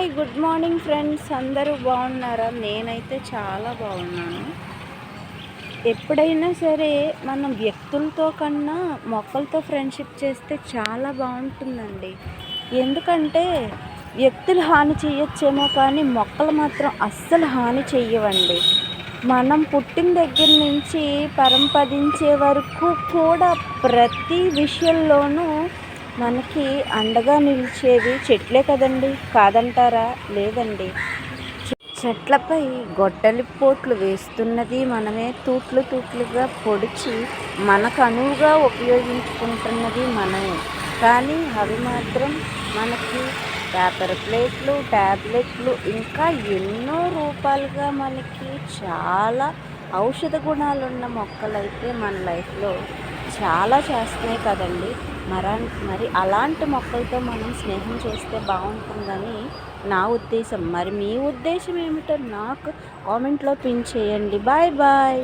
Hi good morning friends, అందరూ బాగున్నారా? నేనైతే చాలా బాగున్నాను. ఎప్పుడైనా సరే మనం వ్యక్తులతో కన్నా మొక్కలతో ఫ్రెండ్షిప్ చేస్తే చాలా బాగుంటుందండి. ఎందుకంటే వ్యక్తులు హాని చేయొచ్చేమో కానీ మొక్కలు మాత్రం అస్సలు హాని చెయ్యవండి. మనం పుట్టిన దగ్గర నుంచి పరంపదించే వరకు కూడా ప్రతి విషయంలోనూ మనకి అండగా నిలిచేవి చెట్లే కదండి, కాదంటారా? లేదండి. చెట్లపై గొడ్డలి పోట్లు వేస్తున్నది మనమే, తూట్లు తూట్లుగా పొడిచి మనకు అనువుగా ఉపయోగించుకుంటున్నది మనమే. కానీ అవి మాత్రం మనకి పేపర్ ప్లేట్లు, ట్యాబ్లెట్లు, ఇంకా ఎన్నో రూపాలుగా మనకి చాలా ఔషధ గుణాలున్న మొక్కలైతే మన లైఫ్లో చాలా చేస్తున్నాయి కదండి. మరి అలాంటి మొక్కలతో మనం స్నేహం చేస్తే బాగుంటుందని నా ఉద్దేశం. మరి మీ ఉద్దేశం ఏమిటో నాకు కామెంట్లో పిన్ చేయండి. Bye bye.